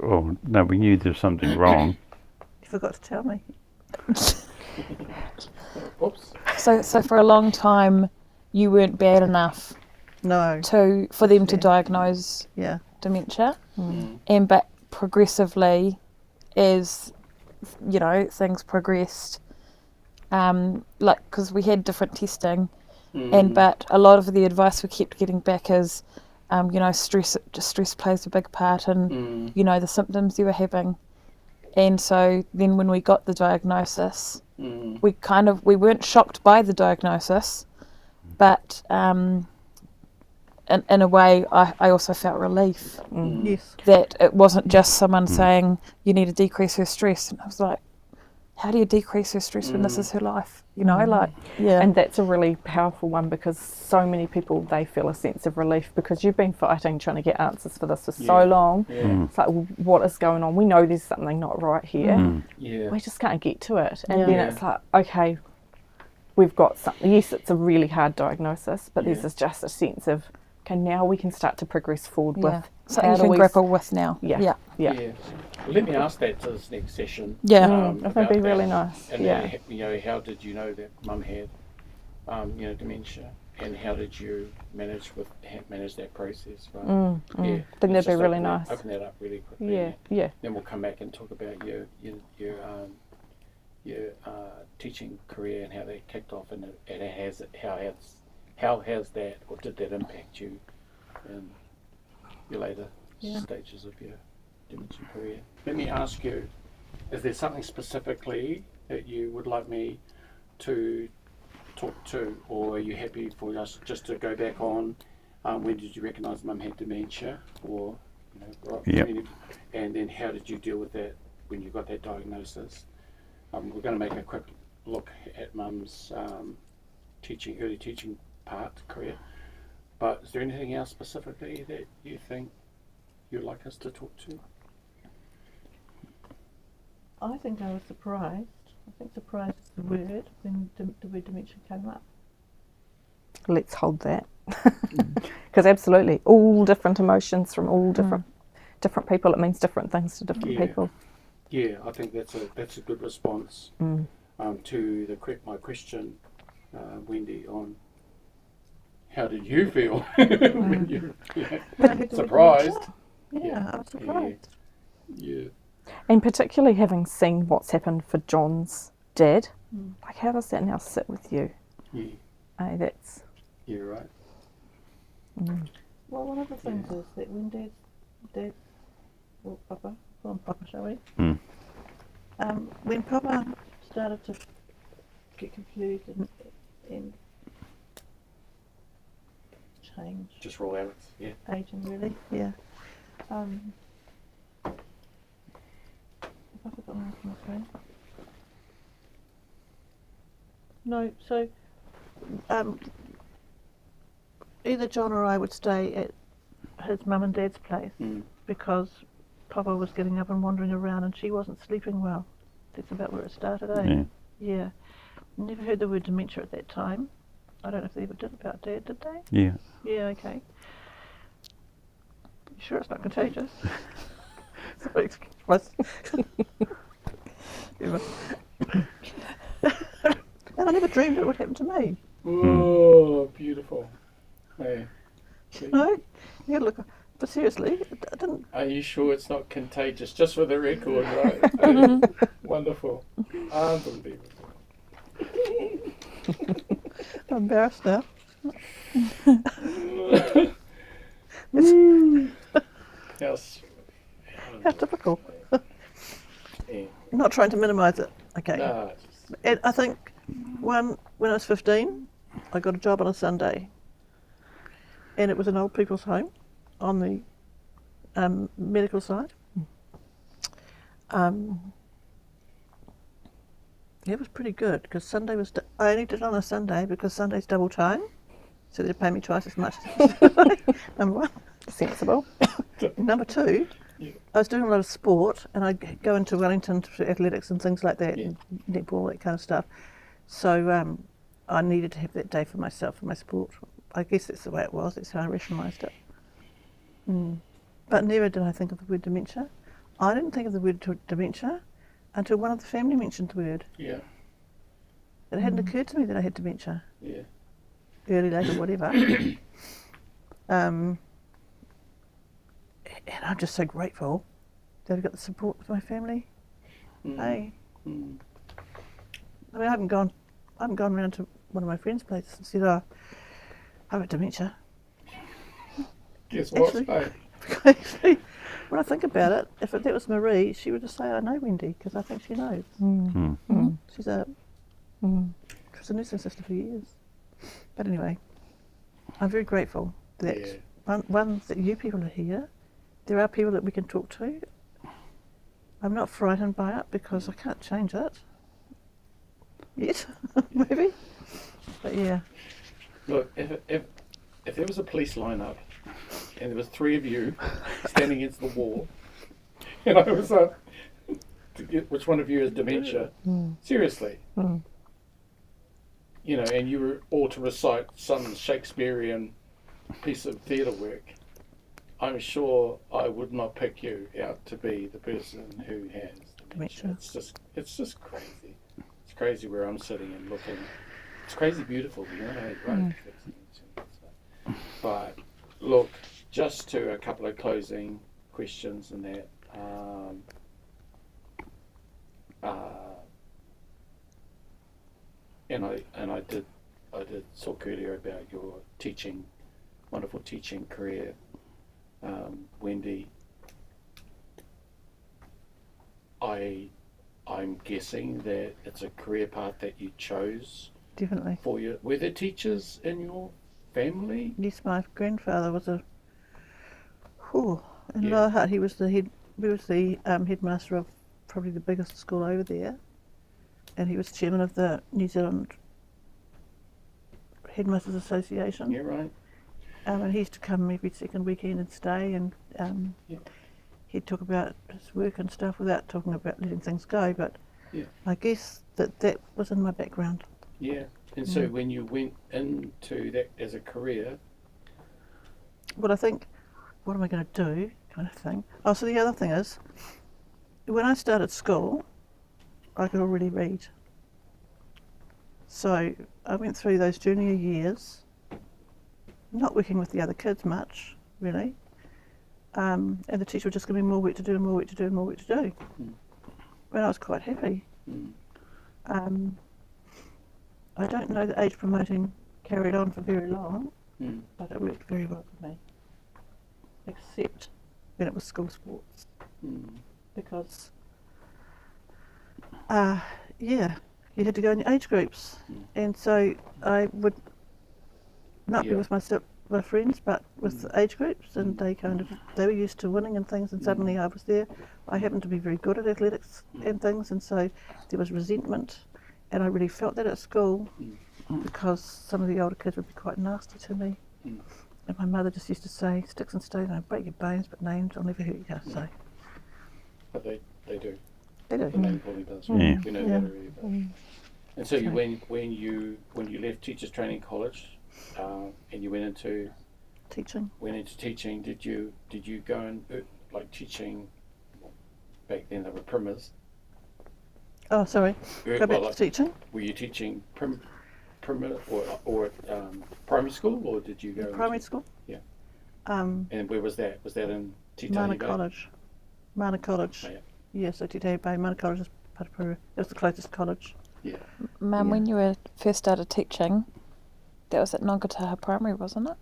Oh, no, we knew there was something wrong. You forgot to tell me. Oops. So for a long time, you weren't bad enough No. for them to Yeah. diagnose Yeah. dementia, but progressively, as you know, things progressed, like because we had different testing, but a lot of the advice we kept getting back is, you know, stress plays a big part in, you know, the symptoms you were having, and so then when we got the diagnosis, we weren't shocked by the diagnosis, but in a way, I also felt relief Yes. that it wasn't just someone saying you need to decrease her stress, and I was like, how do you decrease her stress when this is her life? You know, like, yeah. And that's a really powerful one, because so many people, they feel a sense of relief because you've been fighting trying to get answers for this for so long. It's like, what is going on? We know there's something not right here. Yeah. We just can't get to it. And Yeah. then it's like, okay, we've got something. Yes, it's a really hard diagnosis, but Yeah. there's just a sense of, okay, now we can start to progress forward Yeah. with Something how you do can we grapple with now. Yeah. Yeah. Well, let me ask that to this next session. Yeah. I think about it'd be that. really nice. And Yeah. then, you know, how did you know that Mum had, you know, dementia, and how did you manage that process? Right? I Yeah. think Let's that'd be just really open nice. Open that up really quickly. Yeah, yeah. Then we'll come back and talk about your teaching career and how that kicked off, and how has that, or did that impact you in your later stages of your dementia career? Let me ask you, is there something specifically that you would like me to talk to, or are you happy for us just to go back on when did you recognise Mum had dementia, or, you know, right, Yep. and then how did you deal with that when you got that diagnosis? We're going to make a quick look at Mum's early teaching career, but is there anything else specifically that you think you'd like us to talk to? I think I was surprised. I think surprised is the word when the word dementia came up. Let's hold that. Because absolutely, all different emotions from all different people. It means different things to different people. Yeah, I think that's a good response to my question, Wendy, on how did you feel when you surprised? Yeah, I was surprised. Yeah. And particularly having seen what's happened for John's dad, like, how does that now sit with you? Yeah. That's Yeah, right. Well, one of the things is that when Dad, or Papa, call him Papa, shall we? When Papa started to get confused and change, Just roll out. Yeah. aging really, yeah. Have I forgotten what I was going to say? No, so either John or I would stay at his mum and dad's place because Papa was getting up and wandering around and she wasn't sleeping well. That's about where it started, eh? Yeah. Never heard the word dementia at that time. I don't know if they ever did about Dad, did they? Yeah. Yeah, okay. You sure it's not contagious? Sorry, excuse my... And I never dreamed it would happen to me. Oh, beautiful. Yeah. No? Yeah, look, but seriously, I didn't... Are you sure it's not contagious? Just for the record, right? Wonderful. Unbelievable. I'm embarrassed now. How typical. Yeah. I'm not trying to minimise it. Okay. No, And I think when I was 15, I got a job on a Sunday. And it was an old people's home on the medical side. It was pretty good because Sunday was. I only did it on a Sunday because Sunday's double time, so they'd pay me twice as much. Number one. sensible. Number two, Yeah. I was doing a lot of sport, and I'd go into Wellington to athletics and things like that, Yeah. and netball, that kind of stuff. So I needed to have that day for myself, for my sport. I guess that's the way it was. That's how I rationalised it. But never did I think of the word dementia. I didn't think of the word dementia until one of the family mentioned the word. Yeah. It hadn't occurred to me that I had dementia, Yeah. early, late, or whatever. And I'm just so grateful that I got the support with my family. Hey, I mean, I haven't gone round to one of my friends' places and said, "Oh, I've got dementia." Guess what? Actually- Hey. Actually, when I think about it, if that was Marie, she would just say, "I know Wendy," because I think she knows. She's a nursing sister for years. But anyway, I'm very grateful that Yeah. one that you people are here. There are people that we can talk to. I'm not frightened by it because I can't change it yet, maybe. But yeah, Look, if there was a police lineup and there was 3 of you standing against the wall, and I was to get which one of you has dementia, seriously, you know, and you were all to recite some Shakespearean piece of theatre work, I'm sure I would not pick you out to be the person who has dementia. It's just crazy. It's crazy where I'm sitting and looking. It's crazy beautiful, you know, right? But look, just to a couple of closing questions and that. And I did talk earlier about your teaching, wonderful teaching career, Wendy. I'm guessing that it's a career path that you chose definitely. for your. Were there teachers in your family? Yes, my grandfather was in Yeah. Lower Hutt. He was the headmaster of probably the biggest school over there, and he was chairman of the New Zealand Headmasters Association. Yeah, right. And he used to come every second weekend and stay, and Yeah. he'd talk about his work and stuff without talking about letting things go. But Yeah. I guess that was in my background. Yeah. And so when you went into that as a career, Well, I think, what am I going to do, kind of thing. Oh, so the other thing is, when I started school, I could already read. So I went through those junior years, not working with the other kids much, really. And the teacher was just giving me more work to do and more work to do and more work to do. And I was quite happy. I don't know that age promoting carried on for very long, but it worked very well for me, except when it was school sports, because you had to go in age groups, and so I would not be with my friends, but with the age groups, and they were used to winning and things, and suddenly I was there. I happened to be very good at athletics and things, and so there was resentment, and I really felt that at school because some of the older kids would be quite nasty to me. And my mother just used to say, "Sticks and stones, I'll break your bones, but names, I'll never hurt you." So but they do. they do. The name calling does. Yeah. We know that already. But. And so you when you left teachers training college, and you went into Teaching. did you go and like teaching? Back then they were primers. Oh, sorry. Go back like, to teaching. Were you teaching primary or primary school, or did you go Primary into, school. Yeah. And where was that? Was that in Titahi Mana Bay? College. Mana College. Oh, yeah. Yeah, so Titahi Bay, Mana College is Parapuru. It was the closest college. Yeah. Mum, when you were first started teaching, that was at Ngongataha Primary, wasn't it?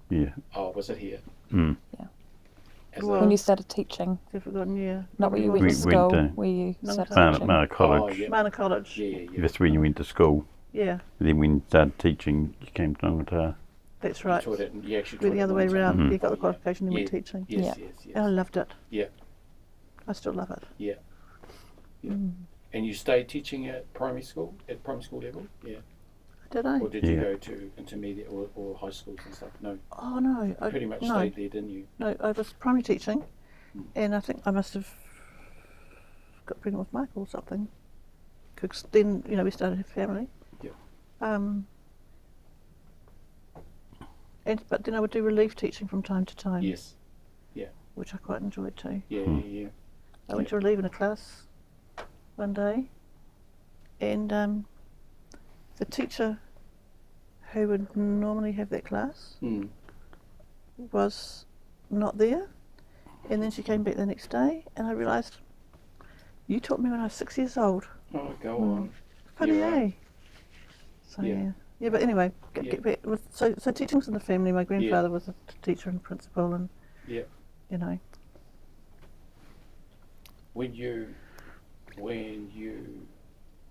Yeah. Oh, was it here? Mm. Yeah. As Well, When you started teaching, I've forgotten, yeah. not where you Probably went to was. We went school, to where you started Ngongataha. teaching. Mana College. yeah. Mana College. Yeah. That's when you went to school. Yeah, Then when you started teaching, you came to Ngongataha. that's You right. taught it, you actually We're taught the it other one way time. around. Mhm. You got the Yeah. qualification and Yeah. went teaching. Yes, Yeah. yes, And I yes. loved it. Yeah. I still love it. Yeah. And you stayed teaching at primary school level? Yeah. Did I? Or did you Yeah. go to intermediate or high schools and stuff? No. Oh, no. You pretty much no. stayed there, didn't you? No, I was primary teaching, And I think I must have got pregnant with Michael or something. Because then, we started a family. Yeah. But then I would do relief teaching from time to time. Yes. Which I quite enjoyed too. Yeah. I went to relieve in a class one day, and the teacher who would normally have that class was not there, and then she came back the next day, and I realised, you taught me when I was 6 years old. Oh, go on. Funny, You're right. So Yeah. yeah. But anyway, get back. So teaching was in the family. My grandfather was a teacher and principal, and Yeah. When you,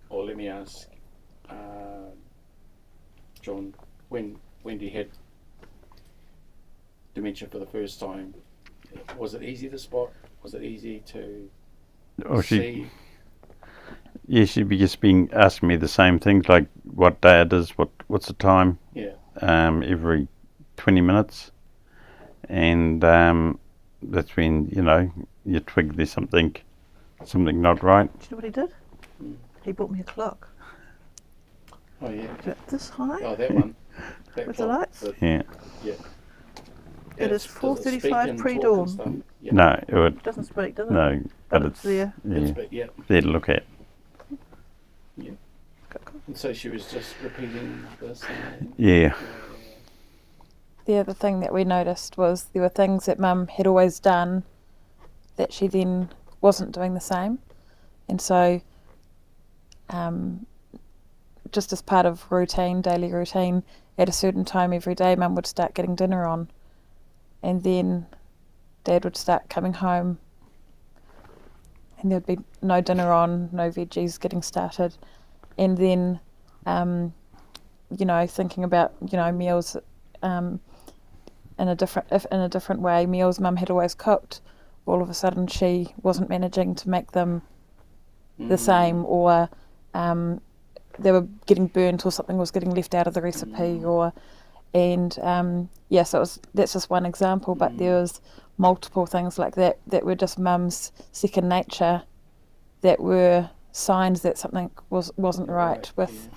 or let me ask, John, when you had dementia for the first time, was it easy to spot? Was it easy to see? She'd be just been asking me the same things, like what day it is, what's the time, Yeah. every 20 minutes, and that's when you twig there's something not right. do you know what he did? He bought me a clock. Oh yeah. About this high. Oh, that one. With the lights? Yeah. It is Does it 4:35 speak and talk and pre-dawn. stuff? Yeah. No, it Doesn't speak, does it? no, but it's there. there to look at. And so she was just repeating this. Yeah. The other thing that we noticed was there were things that Mum had always done that she then wasn't doing the same. And so just as part of daily routine, at a certain time every day, Mum would start getting dinner on. And then Dad would start coming home and there'd be no dinner on, no veggies getting started. And then, thinking about, meals in a different way, meals Mum had always cooked, all of a sudden she wasn't managing to make them the same, or they were getting burnt, or something was getting left out of the recipe, so that's just one example, but there was multiple things like that were just Mum's second nature, that were signs that something wasn't right with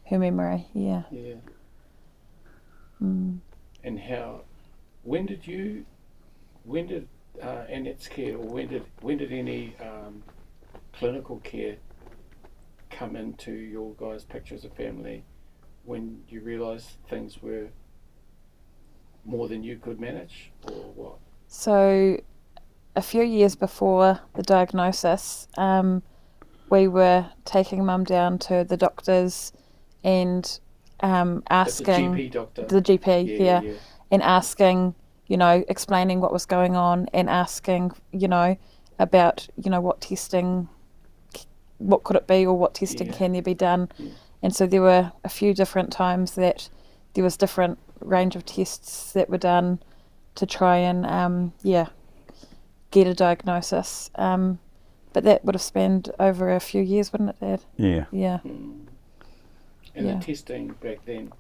her memory. And when did Annette's care, or when did any clinical care come into your guys' picture as a family, when you realised things were more than you could manage, or what? So a few years before the diagnosis, we were taking Mum down to the doctors and asking the GP doctor. The GP, and asking, explaining what was going on, and asking, about, what testing, what could it be, or what testing can there be done. And so there were a few different times that there was different range of tests that were done to try and get a diagnosis. But that would have spanned over a few years, wouldn't it, Dad? Yeah. And the testing back then,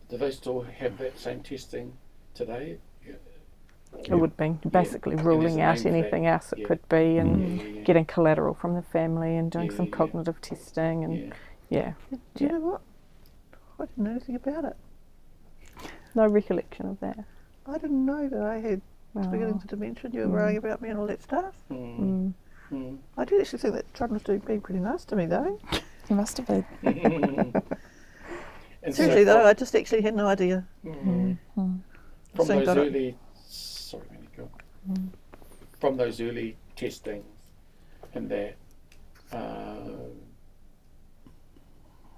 do they still have that same testing today? It would be basically ruling out anything else it could be, and getting collateral from the family, and doing some cognitive testing, and Do you know what? I didn't know anything about it. No recollection of that. I didn't know that I had beginning to dementia. You were worrying about me and all that stuff. I did actually think that John was being pretty nice to me, though. He must have been. And Seriously, though, I just actually had no idea. From Soon those got it. early, from those early testings, and that,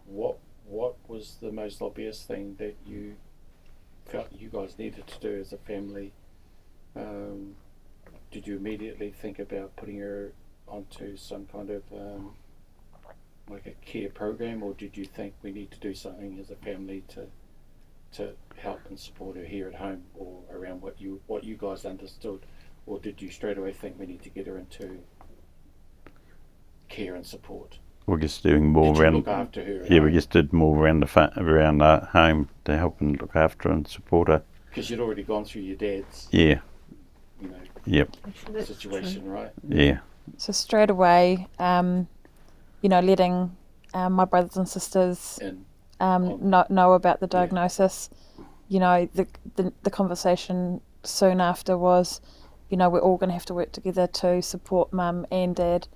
what was the most obvious thing that you felt you guys needed to do as a family? Did you immediately think about putting her onto some kind of like a care program, or did you think we need to do something as a family to help and support her here at home, or around what you guys understood, or did you straight away think we need to get her into care and support? We're just doing more Did you around. look after her? We just did more around around our home to help and look after and support her. Because you'd already gone through your dad's, Yeah. Yep. Actually, that's situation, true. right? Yeah. So straight away, letting my brothers and sisters And know about the diagnosis. The conversation soon after was, we're all going to have to work together to support mum and dad.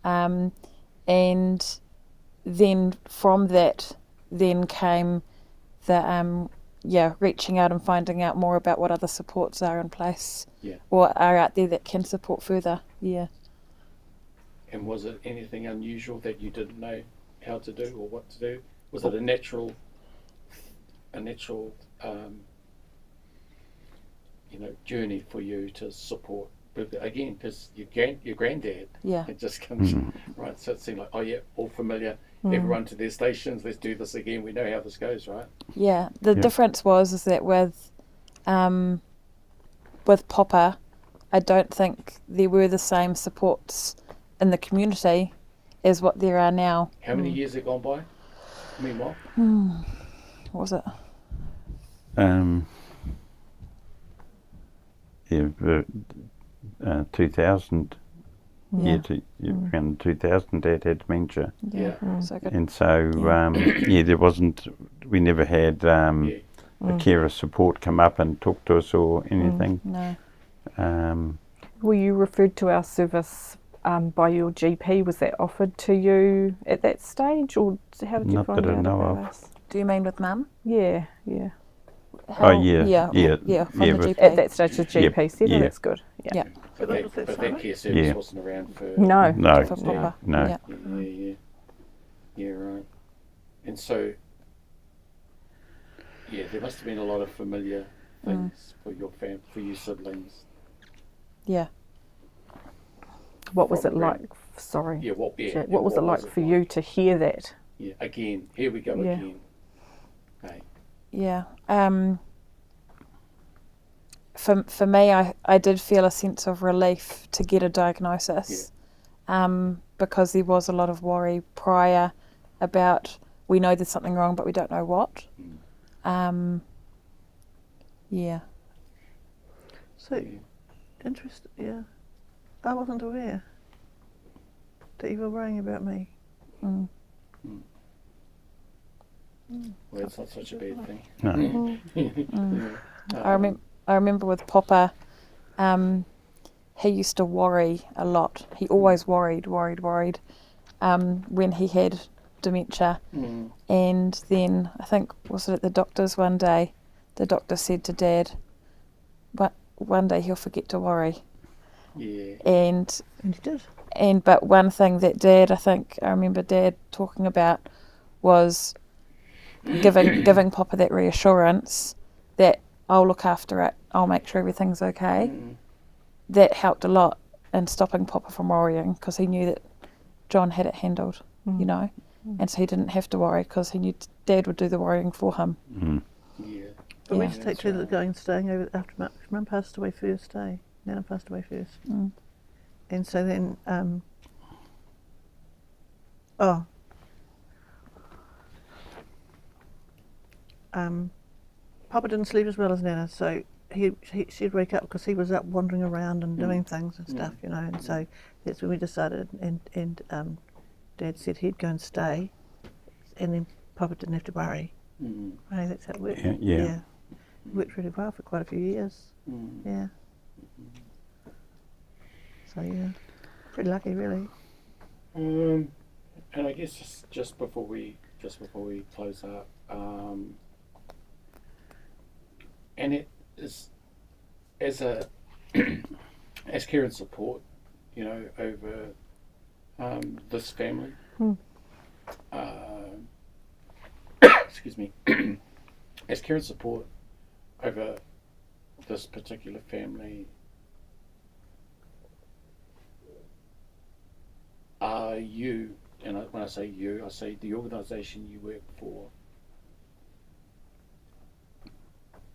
And then from that, then came the reaching out and finding out more about what other supports are in place or are out there that can support further. Yeah. And was it anything unusual that you didn't know how to do or what to do? Was it a natural journey for you to support? Again, because your granddad, it just comes right. So it seemed like, all familiar. Everyone to their stations. Let's do this again. We know how this goes, right? Yeah. The difference is that with Popper, I don't think there were the same supports in the community as what there are now. How many years have gone by? Meanwhile, What was it? Yeah, 2000. Around 2000, Dad had dementia. Yeah. So good. And so, there wasn't, we never had a carer support come up and talk to us or anything. No. Were you referred to our service by your GP? Was that offered to you at that stage, or how did you Not find that I out know about of. us? Do you mean with mum? Yeah. From Yeah, the with- GP. At that stage, the Yep, GP said, yeah. "Oh, that's good." Yeah. but was that that summer? care service Yeah. wasn't around for No. No, For Popper. no. Yeah. Yeah, right. And so, there must have been a lot of familiar things for your for you siblings. Yeah. What was it From like? Sorry. Yeah, what was it like for you to hear that? Yeah, again, here we go Yeah. again. Hey. Yeah. For me, I did feel a sense of relief to get a diagnosis, because there was a lot of worry prior about, we know there's something wrong, but we don't know what. Yeah. So, interesting, yeah. I wasn't aware that you were worrying about me. Mm. Well, it's not such a bad thing. No. I remember with Popper, he used to worry a lot. He always worried, when he had dementia. And then, I think, was it at the doctor's one day, the doctor said to Dad, but one day he'll forget to worry. Yeah. And And you did. but one thing that I remember Dad talking about was giving Popper that reassurance that I'll look after it, I'll make sure everything's okay. That helped a lot in stopping Popper from worrying, because he knew that John had it handled, and so he didn't have to worry because he knew Dad would do the worrying for him. Yeah. But we Yeah. used to take turns going and staying over after Mum passed away first, Nana passed away first. And so then, Papa didn't sleep as well as Nana, so she'd wake up because he was up wandering around and doing things and stuff, and so that's when we decided, and Dad said he'd go and stay, and then Papa didn't have to worry. Right, that's how it worked. Yeah. Worked really well for quite a few years. Yeah. So yeah, pretty lucky, really. And I guess just before we close up, and it is as care and support, over this family. Excuse me. As care and support over this particular family, are you, and when I say you, I say the organisation you work for,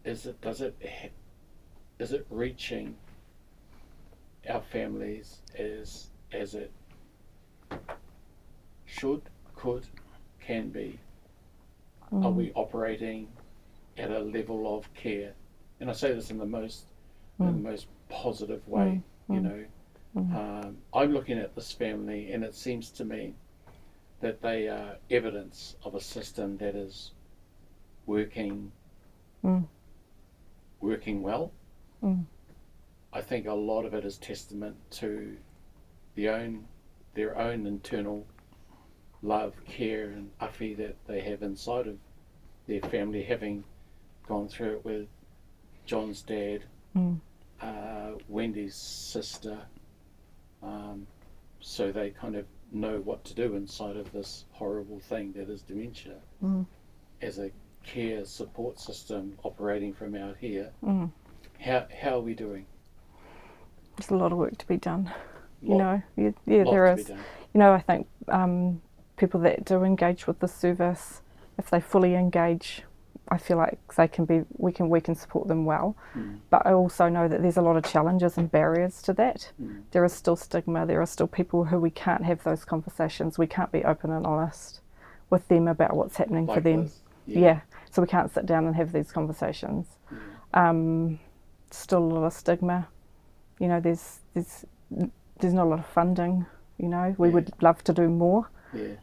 is it reaching our families as it should, could, can be? Are we operating at a level of care? And I say this in the most in the most positive way, you know. I'm looking at this family, and it seems to me that they are evidence of a system that is working well. I think a lot of it is testament to their own internal love, care and awhi that they have inside of their family, having gone through it with John's dad, Wendy's sister, so they kind of know what to do inside of this horrible thing that is dementia. As a care support system operating from out here, how are we doing? There's a lot of work to be done. There is. I think people that do engage with the service, if they fully engage, I feel like we can support them well. But I also know that there's a lot of challenges and barriers to that. There is still stigma. There are still people who we can't have those conversations. We can't be open and honest with them about what's happening for them. So we can't sit down and have these conversations. Still a lot of stigma. There's not a lot of funding. We would love to do more. We've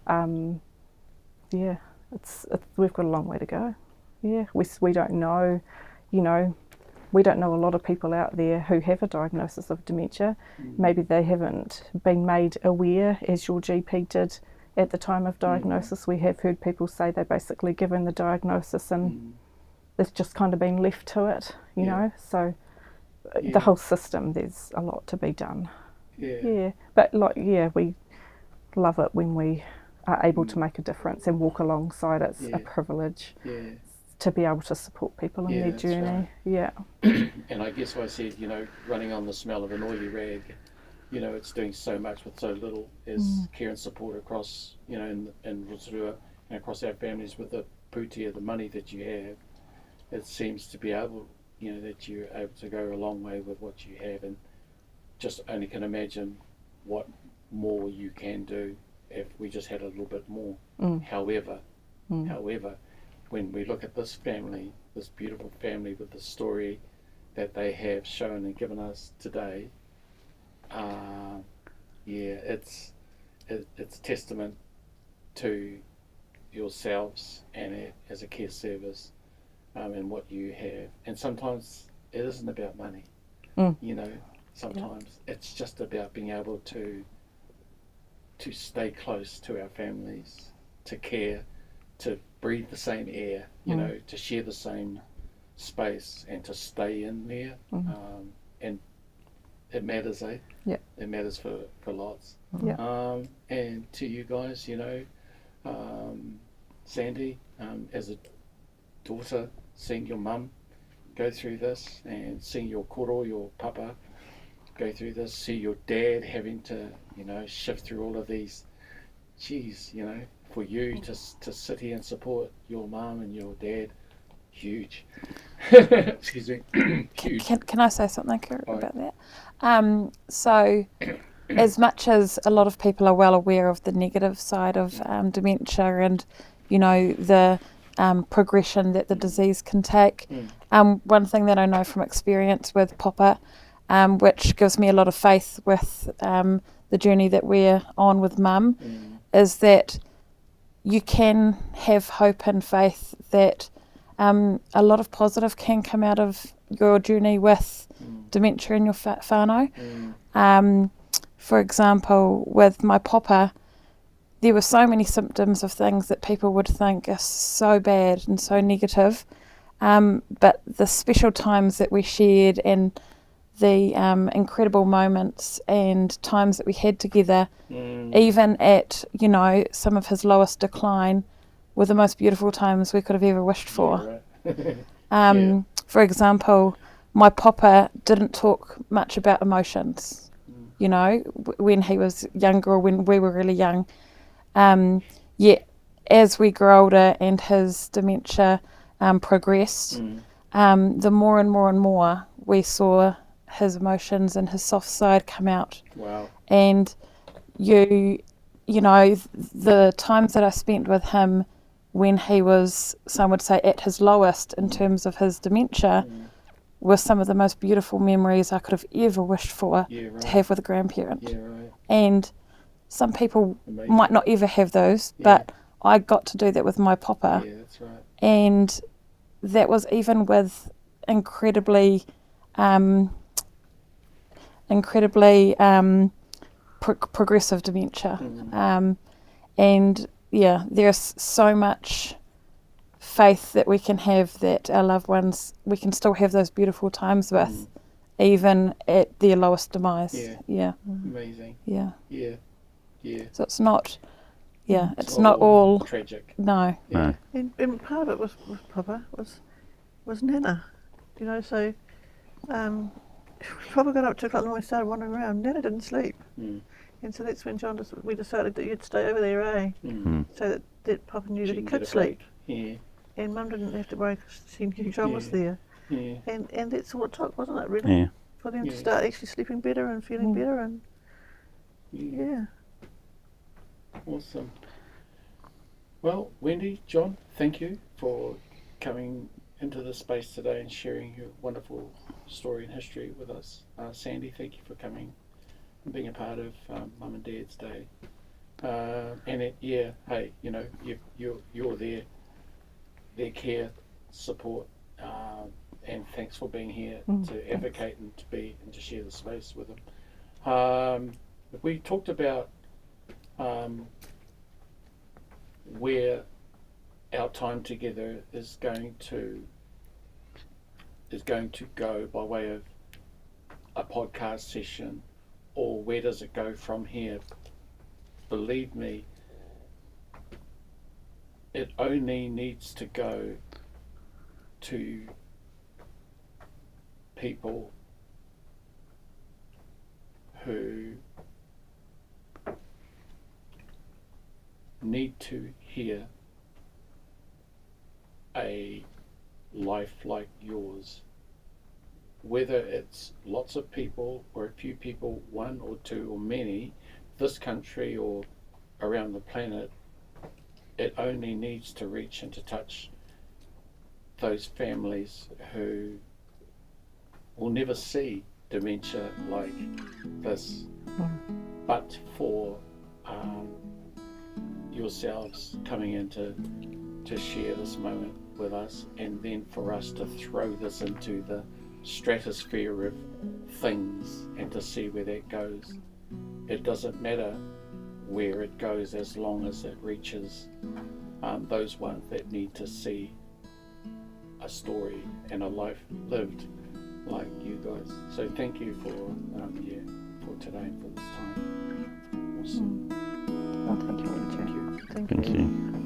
got a long way to go. We don't know, we don't know a lot of people out there who have a diagnosis of dementia. Maybe they haven't been made aware, as your GP did at the time of diagnosis. We have heard people say they're basically given the diagnosis and it's just kind of been left to it, you know. So the whole system, there's a lot to be done. But we love it when we are able to make a difference and walk alongside. It's a privilege to be able to support people in their journey. Right. And I guess I said, running on the smell of an oily rag, it's doing so much with so little as care and support across, in Rotorua and across our families with the putia, the money that you have. It seems to be able, that you're able to go a long way with what you have, and just only can imagine what more you can do if we just had a little bit more. However, when we look at this family, this beautiful family with the story that they have shown and given us today, it's testament to yourselves and as a care service, and what you have. And sometimes it isn't about money. Sometimes it's just about being able to stay close to our families, to care, to breathe the same air, to share the same space and to stay in there. And it matters, eh? It matters for lots. And to you guys, Sandy, as a daughter, seeing your mum go through this and seeing your koro, your papa, go through this, see your dad having to, shift through all of these, for you to sit here and support your mum and your dad, huge. Excuse me. Huge. Can I say something about that? So as much as a lot of people are well aware of the negative side of dementia and, the progression that the disease can take, one thing that I know from experience with Papa, which gives me a lot of faith with the journey that we're on with Mum, is that you can have hope and faith that a lot of positive can come out of your journey with dementia in your whānau. For example, with my Papa, there were so many symptoms of things that people would think are so bad and so negative, but the special times that we shared and the incredible moments and times that we had together, even at, some of his lowest decline, were the most beautiful times we could have ever wished for. For example, my Papa didn't talk much about emotions, when he was younger or when we were really young. Yet as we grew older and his dementia progressed, the more and more and more we saw his emotions and his soft side come out. Wow. And the times that I spent with him when he was, some would say, at his lowest in terms of his dementia, were some of the most beautiful memories I could have ever wished for Yeah, right. to have with a grandparent. Yeah, right. And some people Amazing. might not ever have those, Yeah. but I got to do that with my papa. Yeah, that's right. And that was even with incredibly progressive dementia. And yeah, there's so much faith that we can have that our loved ones, we can still have those beautiful times with, even at their lowest demise. Yeah. Yeah. Amazing. Yeah. Yeah. Yeah. So it's not, it's not all, tragic. no. Yeah. And part of it was with Papa was Nana, you know. So Papa got up 2 o'clock in the morning and started wandering around. Nana didn't sleep, and so that's when we decided that you'd stay over there, so that Papa knew that he could sleep. Yeah. And Mum didn't have to worry because she knew John was there. Yeah. And that's all it took, wasn't it, really? Yeah. For them to start actually sleeping better and feeling better. And yeah. Awesome. Well, Wendy, John, thank you for coming into this space today and sharing your wonderful story and history with us. Sandy, thank you for coming and being a part of Mum and Dad's Day. Hey, you know, you're their care, support, and thanks for being here to advocate and to share the space with them. We talked about where our time together is going to go by way of a podcast session, or where does it go from here. Believe me, it only needs to go to people who need to hear a life like yours, whether it's lots of people or a few people, one or two or many, this country or around the planet. It only needs to reach and to touch those families who will never see dementia like this, but for yourselves coming in to share this moment with us, and then for us to throw this into the stratosphere of things and to see where that goes. It doesn't matter where it goes as long as it reaches those ones that need to see a story and a life lived like you guys. So thank you for today and for this time. Awesome. Well, thank you, Richard. Thank you. Thank Thank you. you.